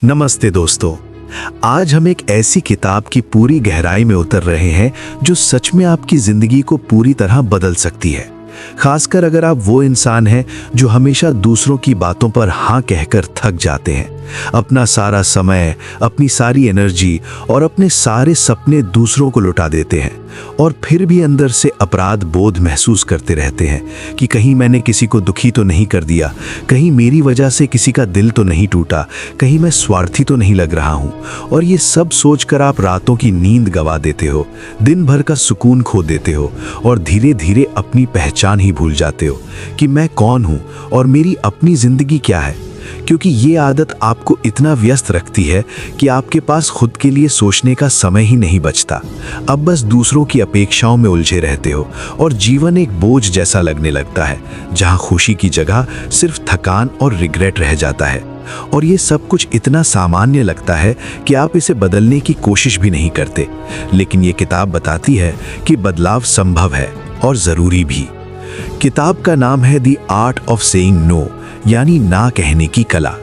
नमस्ते दोस्तों। आज हम एक ऐसी किताब की पूरी गहराई में उतर रहे हैं जो सच में आपकी जिंदगी को पूरी तरह बदल सकती है। खासकर अगर आप वो इंसान हैं जो हमेशा दूसरों की बातों पर हाँ कहकर थक जाते हैं, अपना सारा समय, अपनी सारी एनर्जी और अपने सारे सपने दूसरों को लुटा देते हैं और फिर भी अंदर से अपराध बोध महसूस करते रहते हैं कि कहीं मैंने किसी को दुखी तो नहीं कर दिया, कहीं मेरी वजह से किसी का दिल तो नहीं टूटा, कहीं मैं स्वार्थी तो नहीं लग रहा हूँ। और ये सब सोचकर आप रातों की नींद गवा देते हो, दिन भर का सुकून खो देते हो और धीरे धीरे अपनी पहचान ही भूल जाते हो कि मैं कौन हूँ और मेरी अपनी जिंदगी क्या है। क्योंकि ये आदत आपको इतना व्यस्त रखती है कि आपके पास खुद के लिए सोचने का समय ही नहीं बचता। अब बस दूसरों की अपेक्षाओं में उलझे रहते हो और जीवन एक बोझ जैसा लगने लगता है, जहां खुशी की जगह सिर्फ थकान और रिग्रेट रह जाता है। और ये सब कुछ इतना सामान्य लगता है कि आप इसे बदलने की कोशिश भी नहीं करते। लेकिन ये किताब बताती है कि बदलाव संभव है और ज़रूरी भी। किताब का नाम है the art of saying no, यानी ना कहने की कला,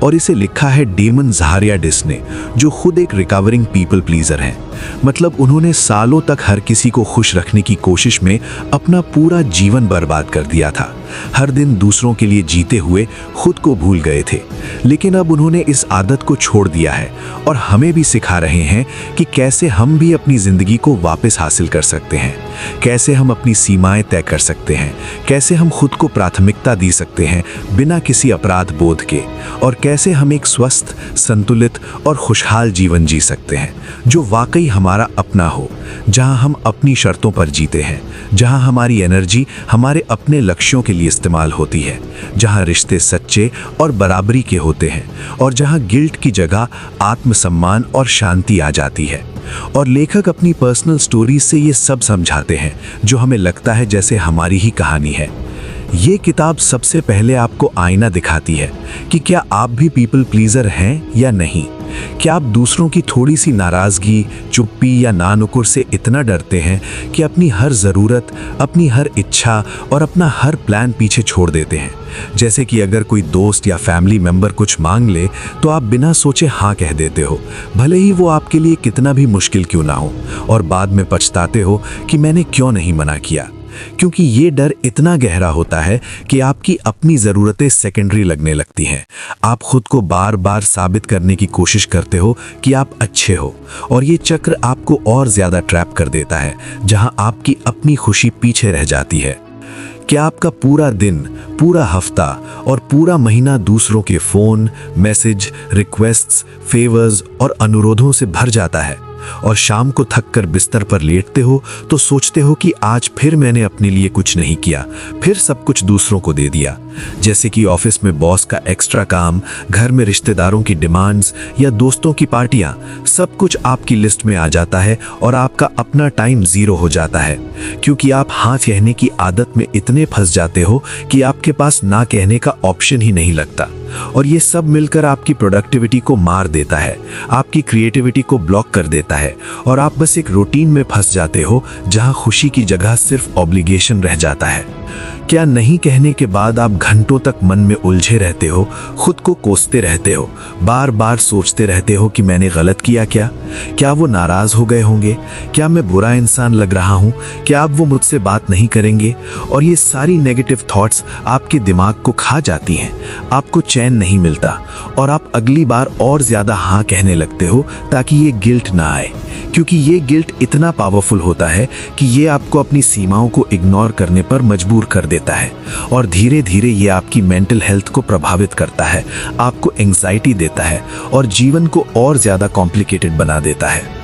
और इसे लिखा है डेमन ज़हारियाडिस ने, जो खुद एक रिकवरिंग पीपल प्लीजर हैं। मतलब उन्होंने सालों तक हर किसी को खुश रखने की कोशिश में अपना पूरा जीवन बर्बाद कर दिया था। हर दिन दूसरों के लिए जीते हुए खुद को भूल गए थे। लेकिन अब उन्होंने इस आदत को छोड़ दिया है और हमें भी सिखा रहे हैं कि कैसे हम भी अपनी जिंदगी को वापस हासिल कर सकते हैं, कैसे हम अपनी सीमाएं तय कर सकते हैं, कैसे हम खुद को प्राथमिकता दे सकते हैं बिना किसी अपराध बोध के, और कैसे हम एक स्वस्थ, संतुलित और खुशहाल जीवन जी सकते हैं जो वाकई हमारा अपना हो, जहां हम अपनी शर्तों पर जीते हैं, जहां हमारी एनर्जी हमारे अपने लक्ष्यों के लिए इस्तेमाल होती है, जहां रिश्ते सच्चे और बराबरी के होते हैं और जहां गिल्ट की जगह आत्मसम्मान और शांति आ जाती है। और लेखक अपनी पर्सनल स्टोरीज से ये सब समझाते हैं जो हमें लगता है जैसे हमारी ही कहानी है। ये किताब सबसे पहले आपको आईना दिखाती है कि क्या आप भी पीपल प्लीजर हैं या नहीं। क्या आप दूसरों की थोड़ी सी नाराज़गी, चुप्पी या नानुकुर से इतना डरते हैं कि अपनी हर ज़रूरत, अपनी हर इच्छा और अपना हर प्लान पीछे छोड़ देते हैं। जैसे कि अगर कोई दोस्त या फैमिली मेंबर कुछ मांग ले तो आप बिना सोचे हाँ कह देते हो, भले ही वो आपके लिए कितना भी मुश्किल क्यों ना हो, और बाद में पछताते हो कि मैंने क्यों नहीं मना किया। क्योंकि ये डर इतना गहरा होता है कि आपकी अपनी ज़रूरतें सेकेंडरी लगने लगती हैं। आप खुद को बार बार साबित करने की कोशिश करते हो कि आप अच्छे हो, और ये चक्र आपको और ज़्यादा ट्रैप कर देता है, जहां आपकी अपनी खुशी पीछे रह जाती है। क्या आपका पूरा दिन, पूरा हफ्ता और पूरा महीना दूसरों के फ़ोन, मैसेज, रिक्वेस्ट्स, फेवर्स और अनुरोधों से भर जाता है, और शाम को थक कर बिस्तर पर लेटते हो तो सोचते हो कि आज फिर मैंने अपने लिए कुछ नहीं किया, फिर सब कुछ दूसरों को दे दिया। जैसे कि ऑफिस में बॉस का एक्स्ट्रा काम, घर में रिश्तेदारों की डिमांड्स या दोस्तों की पार्टियां, सब कुछ आपकी लिस्ट में आ जाता है और आपका अपना टाइम ज़ीरो हो जाता है, क्योंकि आप हाँ कहने की आदत में इतने फंस जाते हो कि आपके पास ना कहने का ऑप्शन ही नहीं लगता। और ये सब मिलकर आपकी प्रोडक्टिविटी को मार देता है, आपकी क्रिएटिविटी को ब्लॉक कर देता है, और आप बस एक रूटीन में फंस जाते हो जहां खुशी की जगह सिर्फ ऑब्लिगेशन रह जाता है। क्या नहीं कहने के बाद आप घंटों तक मन में उलझे रहते हो, खुद को कोसते रहते हो, बार बार सोचते रहते हो कि मैंने गलत किया क्या वो नाराज हो गए होंगे, क्या मैं बुरा इंसान लग रहा हूँ, क्या अब वो मुझसे बात नहीं करेंगे। और ये सारी नेगेटिव थॉट्स आपके दिमाग को खा जाती हैं, आपको चैन नहीं मिलता और आप अगली बार और ज्यादा हाँ कहने लगते हो ताकि ये गिल्ट ना आए। क्योंकि ये गिल्ट इतना पावरफुल होता है कि ये आपको अपनी सीमाओं को इग्नोर करने पर मजबूर कर देता है, और धीरे धीरे ये आपकी मेंटल हेल्थ को प्रभावित करता है, आपको एंजाइटी देता है और जीवन को और ज़्यादा कॉम्प्लिकेटेड बना देता है।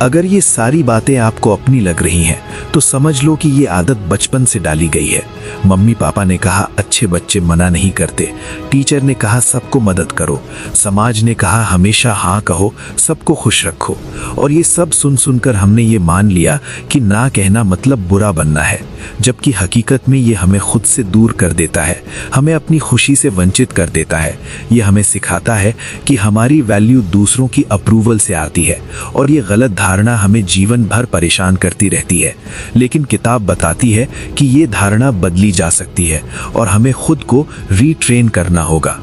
अगर ये सारी बातें आपको अपनी लग रही हैं तो समझ लो कि ये आदत बचपन से डाली गई है। मम्मी पापा ने कहा अच्छे बच्चे मना नहीं करते, टीचर ने कहा सबको मदद करो, समाज ने कहा हमेशा हाँ कहो, सबको खुश रखो, और ये सब सुन सुनकर हमने ये मान लिया कि ना कहना मतलब बुरा बनना है, जबकि हकीकत में ये हमें खुद से दूर कर देता है, हमें अपनी खुशी से वंचित कर देता है। ये हमें सिखाता है कि हमारी वैल्यू दूसरों की अप्रूवल से आती है, और ये गलत धारणा हमें जीवन भर परेशान करती रहती है। लेकिन किताब बताती है कि ये धारणा बदली जा सकती है और हमें खुद को रीट्रेन करना होगा।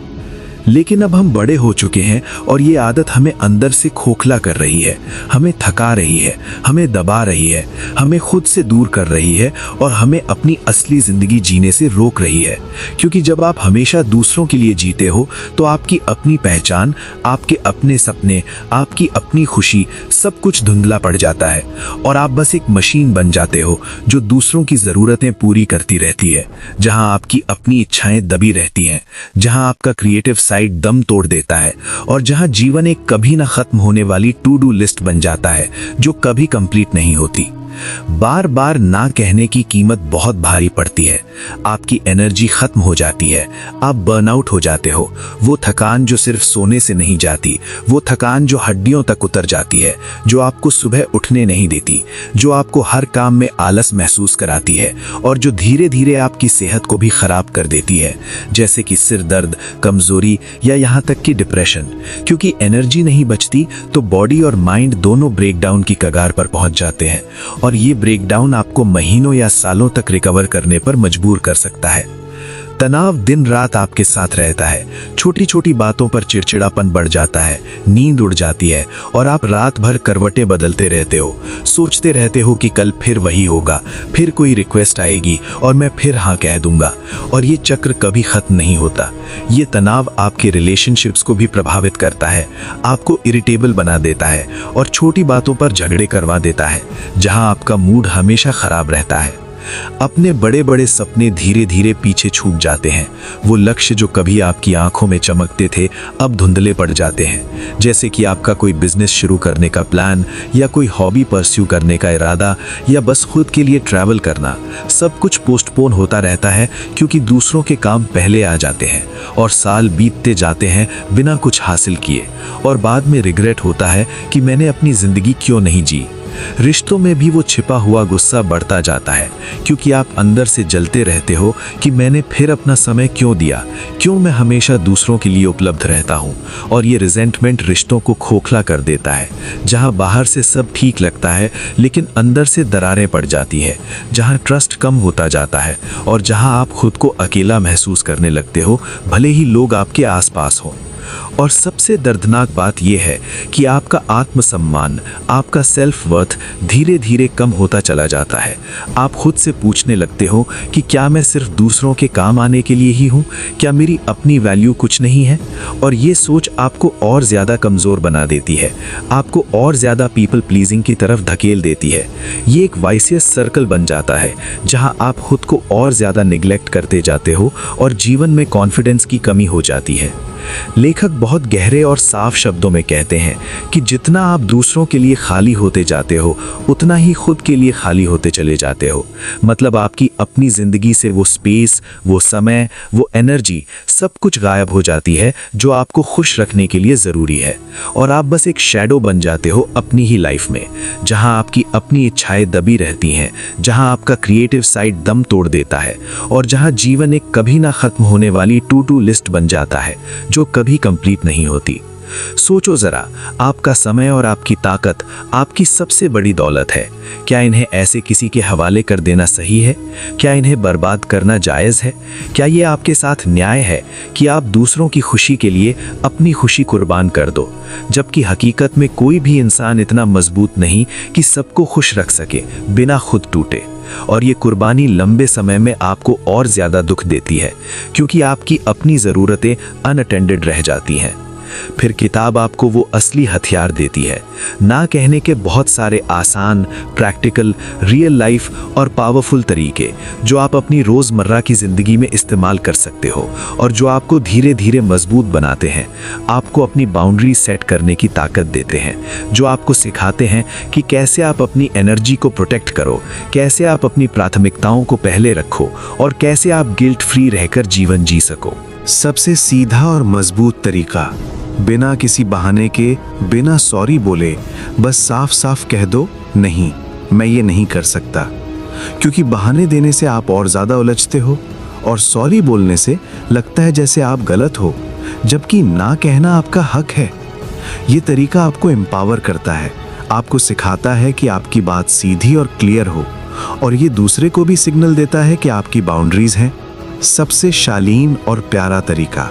लेकिन अब हम बड़े हो चुके हैं और ये आदत हमें अंदर से खोखला कर रही है, हमें थका रही है, हमें दबा रही है, हमें खुद से दूर कर रही है और हमें अपनी असली जिंदगी जीने से रोक रही है। क्योंकि जब आप हमेशा दूसरों के लिए जीते हो तो आपकी अपनी पहचान, आपके अपने सपने, आपकी अपनी खुशी सब कुछ धुंधला पड़ जाता है और आप बस एक मशीन बन जाते हो जो दूसरों की जरूरतें पूरी करती रहती है, जहां आपकी अपनी इच्छाएं दबी रहती हैं, जहां आपका क्रिएटिव साइड दम तोड़ देता है और जहां जीवन एक कभी ना खत्म होने वाली टू डू लिस्ट बन जाता है जो कभी कंप्लीट नहीं होती। बार बार ना कहने की कीमत बहुत भारी पड़ती है। आपकी एनर्जी खत्म हो जाती है, आप बर्नआउट हो जाते हो। वो थकान जो सिर्फ सोने से नहीं जाती, वो थकान जो हड्डियों तक उतर जाती है, जो आपको सुबह उठने नहीं देती, जो आपको हर काम में आलस महसूस कराती है और जो धीरे धीरे आपकी सेहत को भी खराब कर देती है, जैसे कि सिर दर्द, कमजोरी या यहाँ तक कि डिप्रेशन। क्योंकि एनर्जी नहीं बचती तो बॉडी और माइंड दोनों ब्रेकडाउन की कगार पर पहुंच जाते हैं और ये ब्रेकडाउन आपको महीनों या सालों तक रिकवर करने पर मजबूर कर सकता है। तनाव दिन रात आपके साथ रहता है, छोटी छोटी बातों पर चिड़चिड़ापन बढ़ जाता है, नींद उड़ जाती है और आप रात भर करवटें बदलते रहते हो, सोचते रहते हो कि कल फिर वही होगा, फिर कोई रिक्वेस्ट आएगी और मैं फिर हाँ कह दूंगा और ये चक्र कभी खत्म नहीं होता। ये तनाव आपके रिलेशनशिप्स को भी प्रभावित करता है, आपको इरिटेबल बना देता है और छोटी बातों पर झगड़े करवा देता है, जहां आपका मूड हमेशा खराब रहता है। अपने बड़े बड़े सपने धीरे धीरे पीछे छूट जाते हैं। वो लक्ष्य जो कभी आपकी आंखों में चमकते थे अब धुंधले पड़ जाते हैं, जैसे कि आपका कोई बिजनेस शुरू करने का प्लान या कोई हॉबी परस्यू करने का इरादा या बस खुद के लिए ट्रैवल करना। सब कुछ पोस्टपोन होता रहता है क्योंकि दूसरों के काम पहले आ जाते हैं और साल बीतते जाते हैं बिना कुछ हासिल किए और बाद में रिग्रेट होता है कि मैंने अपनी जिंदगी क्यों नहीं जी। रिश्तों में भी वो छिपा हुआ गुस्सा बढ़ता जाता है क्योंकि आप अंदर से जलते रहते हो कि मैंने फिर अपना समय क्यों दिया, क्यों मैं हमेशा दूसरों के लिए उपलब्ध रहता हूँ। और ये रिजेंटमेंट रिश्तों को खोखला कर देता है, जहाँ बाहर से सब ठीक लगता है लेकिन अंदर से दरारें पड़ जाती है, जहाँ ट्रस्ट कम होता जाता है और जहाँ आप खुद को अकेला महसूस करने लगते हो भले ही लोग आपके आसपास हों। और सबसे दर्दनाक बात यह है कि आपका आत्मसम्मान, आपका सेल्फ वर्थ धीरे धीरे कम होता चला जाता है। आप खुद से पूछने लगते हो कि क्या मैं सिर्फ दूसरों के काम आने के लिए ही हूँ, क्या मेरी अपनी वैल्यू कुछ नहीं है। और ये सोच आपको और ज़्यादा कमज़ोर बना देती है, आपको और ज़्यादा पीपल प्लीजिंग की तरफ धकेल देती है। ये एक वाइसियस सर्कल बन जाता है जहाँ आप खुद को और ज़्यादा निगलेक्ट करते जाते हो और जीवन में कॉन्फिडेंस की कमी हो जाती है। लेखक बहुत गहरे और साफ शब्दों में कहते हैं कि जितना आप दूसरों के लिए खाली होते जाते हो उतना ही खुद के लिए खाली होते चले जाते हो। मतलब आपकी अपनी जिंदगी से वो स्पेस, वो समय, वो एनर्जी सब कुछ गायब हो जाती है जो आपको खुश रखने के लिए ज़रूरी है और आप बस एक शैडो बन जाते हो अपनी ही लाइफ में, जहां आपकी अपनी इच्छाएं दबी रहती हैं, जहां आपका क्रिएटिव साइड दम तोड़ देता है और जहां जीवन एक कभी ना खत्म होने वाली टू डू लिस्ट बन जाता है जो कभी कंप्लीट नहीं होती। सोचो जरा, आपका समय और आपकी ताकत आपकी सबसे बड़ी दौलत है। क्या इन्हें ऐसे किसी के हवाले कर देना सही है? क्या इन्हें बर्बाद करना जायज़ है? क्या ये आपके साथ न्याय है कि आप दूसरों की खुशी के लिए अपनी खुशी कुर्बान कर दो, जबकि हकीकत में कोई भी इंसान इतना मजबूत नहीं कि सबको खुश रख सके बिना खुद टूटे। और ये कुर्बानी लंबे समय में आपको और ज़्यादा दुख देती है क्योंकि आपकी अपनी ज़रूरतें अनअटेंडेड रह जाती हैं। फिर किताब आपको वो असली हथियार देती है, ना कहने के बहुत सारे आसान, प्रैक्टिकल, रियल लाइफ और पावरफुल तरीके जो आप अपनी रोज़मर्रा की ज़िंदगी में इस्तेमाल कर सकते हो और जो आपको धीरे धीरे मजबूत बनाते हैं, आपको अपनी बाउंड्री सेट करने की ताकत देते हैं, जो आपको सिखाते हैं कि कैसे आप अपनी एनर्जी को प्रोटेक्ट करो, कैसे आप अपनी प्राथमिकताओं को पहले रखो और कैसे आप गिल्ट फ्री रहकर जीवन जी सको। सबसे सीधा और मजबूत तरीका, बिना किसी बहाने के, बिना सॉरी बोले, बस साफ साफ कह दो, नहीं, मैं ये नहीं कर सकता। क्योंकि बहाने देने से आप और ज़्यादा उलझते हो और सॉरी बोलने से लगता है जैसे आप गलत हो, जबकि ना कहना आपका हक है। ये तरीका आपको एम्पावर करता है, आपको सिखाता है कि आपकी बात सीधी और क्लियर हो और ये दूसरे को भी सिग्नल देता है कि आपकी बाउंड्रीज हैं। सबसे शालीन और प्यारा तरीका,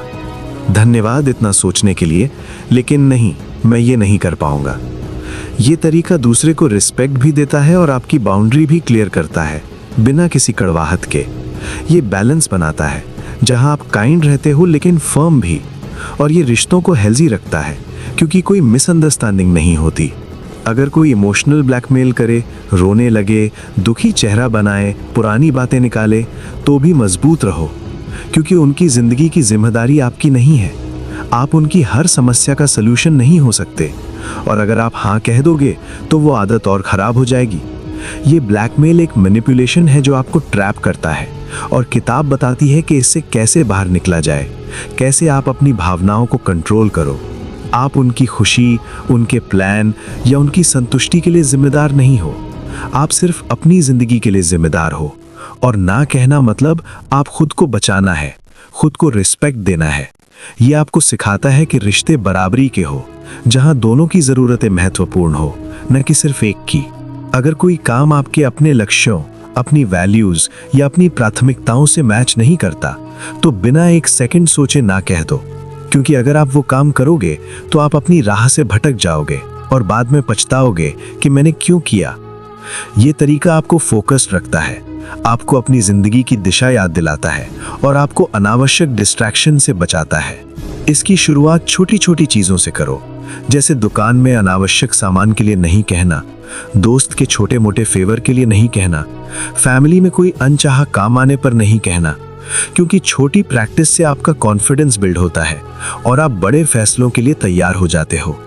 धन्यवाद इतना सोचने के लिए, लेकिन नहीं, मैं ये नहीं कर पाऊंगा। ये तरीका दूसरे को रिस्पेक्ट भी देता है और आपकी बाउंड्री भी क्लियर करता है, बिना किसी कड़वाहट के। ये बैलेंस बनाता है, जहां आप काइंड रहते हो लेकिन फर्म भी, और ये रिश्तों को हेल्दी रखता है, क्योंकि कोई मिसअंडरस्टैंडिंग नहीं होती। अगर कोई इमोशनल ब्लैकमेल करे, रोने लगे, दुखी चेहरा बनाए, पुरानी बातें निकाले, तो भी मजबूत रहो, क्योंकि उनकी जिंदगी की जिम्मेदारी आपकी नहीं है। आप उनकी हर समस्या का सलूशन नहीं हो सकते, और अगर आप हाँ कह दोगे तो वो आदत और खराब हो जाएगी। ये ब्लैकमेल एक मैनिपुलेशन है जो आपको ट्रैप करता है, और किताब बताती है कि इससे कैसे बाहर निकला जाए, कैसे आप अपनी भावनाओं को कंट्रोल करो। आप उनकी खुशी, उनके प्लान या उनकी संतुष्टि के लिए जिम्मेदार नहीं हो। आप सिर्फ अपनी जिंदगी के लिए जिम्मेदार हो। और ना कहना मतलब आप खुद को बचाना है, खुद को रिस्पेक्ट देना है। ये आपको सिखाता है कि रिश्ते बराबरी के हो, जहां दोनों की जरूरतें महत्वपूर्ण हो, न कि सिर्फ एक की। अगर कोई काम आपके अपने लक्ष्यों, अपनी वैल्यूज या अपनी प्राथमिकताओं से मैच नहीं करता, तो बिना एक सेकंड सोचे ना कह दो, क्योंकि अगर आप वो काम करोगे तो आप अपनी राह से भटक जाओगे और बाद में पछताओगे कि मैंने क्यों किया। ये तरीका आपको फोकस्ड रखता है, आपको अपनी जिंदगी की दिशा याद दिलाता है और आपको अनावश्यक डिस्ट्रैक्शन से बचाता है। इसकी शुरुआत छोटी छोटी चीजों से करो, जैसे दुकान में अनावश्यक सामान के लिए नहीं कहना, दोस्त के छोटे मोटे फेवर के लिए नहीं कहना, फैमिली में कोई अनचाहा काम आने पर नहीं कहना, क्योंकि छोटी प्रैक्टिस से आपका कॉन्फिडेंस बिल्ड होता है और आप बड़े फैसलों के लिए तैयार हो जाते हो।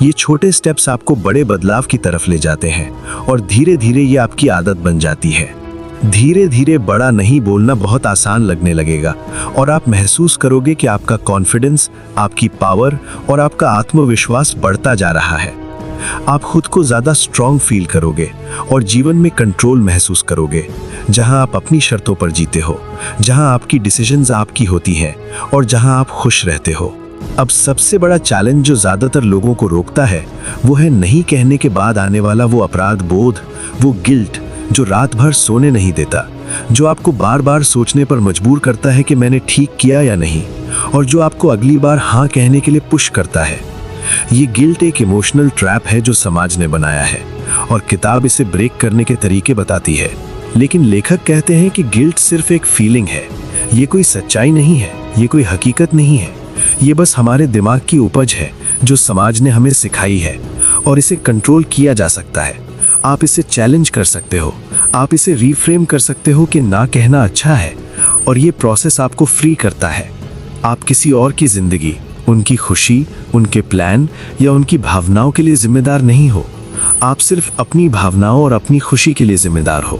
ये छोटे स्टेप्स आपको बड़े बदलाव की तरफ ले जाते हैं और धीरे धीरे ये आपकी आदत बन जाती है। धीरे धीरे बड़ा नहीं बोलना बहुत आसान लगने लगेगा और आप महसूस करोगे कि आपका कॉन्फिडेंस, आपकी पावर और आपका आत्मविश्वास बढ़ता जा रहा है। आप खुद को ज्यादा स्ट्रांग फील करोगे और जीवन में कंट्रोल महसूस करोगे, जहां आप अपनी शर्तों पर जीते हो, जहां आपकी डिसीजंस आपकी होती हैं और जहां आप खुश रहते हो। अब सबसे बड़ा चैलेंज जो ज्यादातर लोगों को रोकता है, वो है नहीं कहने के बाद आने वाला वो अपराध बोध, वो गिल्ट जो रात भर सोने नहीं देता, जो आपको बार बार सोचने पर मजबूर करता है कि मैंने ठीक किया या नहीं, और जो आपको अगली बार हाँ कहने के लिए पुश करता है। ये गिल्ट एक इमोशनल ट्रैप है जो समाज ने बनाया है और किताब इसे ब्रेक करने के तरीके बताती है। लेकिन लेखक कहते हैं कि गिल्ट सिर्फ एक फीलिंग है, ये कोई सच्चाई नहीं है, ये कोई हकीकत नहीं है, ये बस हमारे दिमाग की उपज है जो समाज ने हमें सिखाई है, और इसे कंट्रोल किया जा सकता है। आप इसे चैलेंज कर सकते हो, आप इसे रीफ्रेम कर सकते हो कि ना कहना अच्छा है, और ये प्रोसेस आपको फ्री करता है। आप किसी और की जिंदगी, उनकी खुशी, उनके प्लान या उनकी भावनाओं के लिए जिम्मेदार नहीं हो। आप सिर्फ अपनी भावनाओं और अपनी खुशी के लिए जिम्मेदार हो।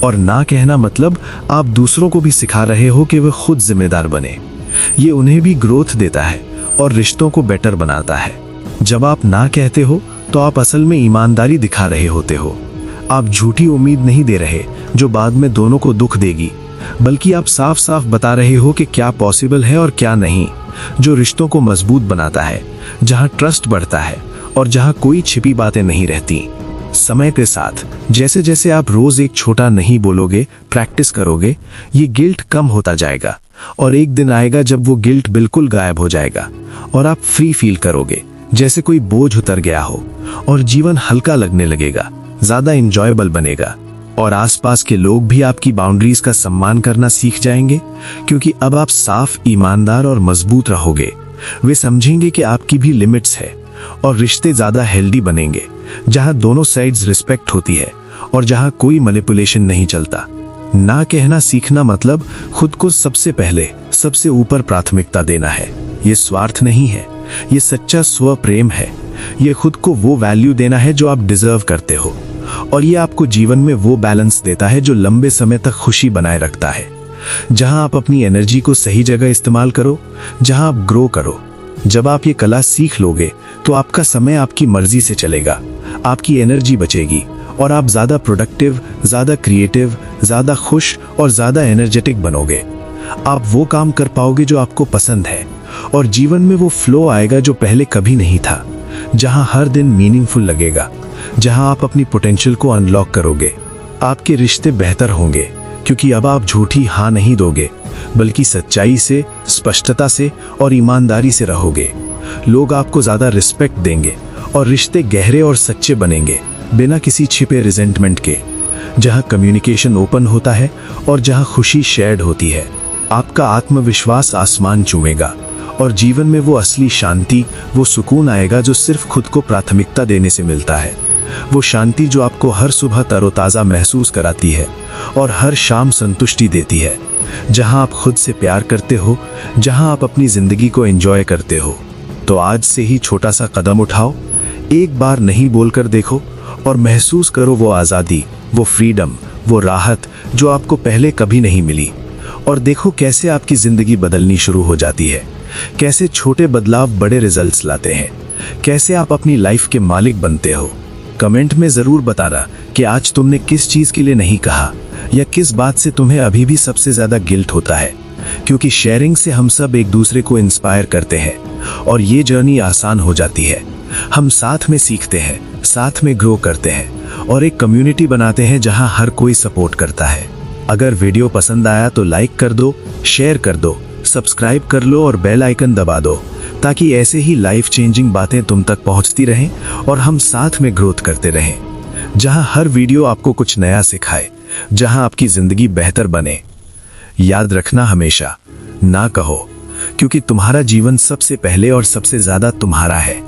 और ना कहना मतलब आप दूसरों को भी सिखा रहे हो कि वे खुद जिम्मेदार बने। ये उन्हें भी ग्रोथ देता है और रिश्तों को बेटर बनाता है। जब आप ना कहते हो तो आप असल में ईमानदारी दिखा रहे होते हो। आप झूठी उम्मीद नहीं दे रहे जो बाद में दोनों को दुख देगी, बल्कि आप साफ साफ बता रहे हो कि क्या पॉसिबल है और क्या नहीं, जो रिश्तों को मजबूत बनाता है, जहां ट्रस्ट बढ़ता है और जहां कोई छिपी बातें नहीं रहती। समय के साथ जैसे जैसे आप रोज एक छोटा नहीं बोलोगे, प्रैक्टिस करोगे, ये गिल्ट कम होता जाएगा और एक दिन आएगा जब वो गिल्ट बिल्कुल गायब हो जाएगा और आप फ्री फील करोगे, जैसे कोई बोझ उतर गया हो, और जीवन हल्का लगने लगेगा, ज्यादा इंजॉयबल बनेगा। और आसपास के लोग भी आपकी बाउंड्रीज का सम्मान करना सीख जाएंगे, क्योंकि अब आप साफ, ईमानदार और मजबूत रहोगे। वे समझेंगे कि आपकी भी लिमिट्स है, और रिश्ते ज्यादा हेल्दी बनेंगे, जहां दोनों साइड्स रिस्पेक्ट होती है और जहां कोई मैनिपुलेशन नहीं चलता। ना कहना सीखना मतलब खुद को सबसे पहले, सबसे ऊपर प्राथमिकता देना है। ये स्वार्थ नहीं है, ये सच्चा स्व प्रेम है। ये खुद को वो वैल्यू देना है जो आप डिजर्व करते हो, और ये आपको जीवन में वो बैलेंस देता है जो लंबे समय तक खुशी बनाए रखता है। जहां आप अपनी एनर्जी को सही जगह इस्तेमाल करो, जहां आप ग्रो करो। जब आप ये कला सीख लोगे तो आपका समय आपकी मर्जी से चलेगा, आपकी एनर्जी बचेगी और आप ज्यादा प्रोडक्टिव, ज्यादा क्रिएटिव, ज्यादा खुश और ज्यादा एनर्जेटिक बनोगे। आप वो काम कर पाओगे जो आपको पसंद है, और जीवन में वो फ्लो आएगा जो पहले कभी नहीं था, जहां हर दिन मीनिंगफुल लगेगा, जहां आप अपनी पोटेंशियल को अनलॉक करोगे। आपके रिश्ते बेहतर होंगे, क्योंकि अब आप झूठी हाँ नहीं दोगे, बल्कि सच्चाई से, स्पष्टता से और ईमानदारी से रहोगे। लोग आपको ज्यादा रिस्पेक्ट देंगे और रिश्ते गहरे और सच्चे बनेंगे, बिना किसी छिपे रिजेंटमेंट के। जहां कम्युनिकेशन ओपन होता है और जहां खुशी शेयर्ड होती है, आपका आत्मविश्वास आसमान चूमेगा और जीवन में वो असली शांति, वो सुकून आएगा जो सिर्फ खुद को प्राथमिकता देने से मिलता है। वो शांति जो आपको हर सुबह तरोताज़ा महसूस कराती है और हर शाम संतुष्टि देती है। जहां आप खुद से प्यार करते हो, जहां आप अपनी जिंदगी को एंजॉय करते हो। तो आज से ही छोटा सा कदम उठाओ, एक बार नहीं बोलकर देखो और महसूस करो वो आज़ादी, वो फ्रीडम, वो राहत जो आपको पहले कभी नहीं मिली। और देखो कैसे आपकी जिंदगी बदलनी शुरू हो जाती है, कैसे छोटे बदलाव बड़े रिजल्ट्स लाते हैं, कैसे आप अपनी लाइफ के मालिक बनते हो। कमेंट में ज़रूर बताना कि आज तुमने किस चीज़ के लिए नहीं कहा या किस बात से तुम्हें अभी भी सबसे ज़्यादा गिल्ट होता है, क्योंकि शेयरिंग से हम सब एक दूसरे को इंस्पायर करते हैं और ये जर्नी आसान हो जाती है। हम साथ में सीखते हैं, साथ में ग्रो करते हैं और एक कम्युनिटी बनाते हैं जहां हर कोई सपोर्ट करता है। अगर वीडियो पसंद आया तो लाइक कर दो, शेयर कर दो, सब्सक्राइब कर लो और बेल आइकन दबा दो, ताकि ऐसे ही लाइफ चेंजिंग बातें तुम तक पहुंचती रहें और हम साथ में ग्रोथ करते रहें। जहां हर वीडियो आपको कुछ नया सिखाए, जहां आपकी जिंदगी बेहतर बने। याद रखना हमेशा, ना कहो, क्योंकि तुम्हारा जीवन सबसे पहले और सबसे ज्यादा तुम्हारा है।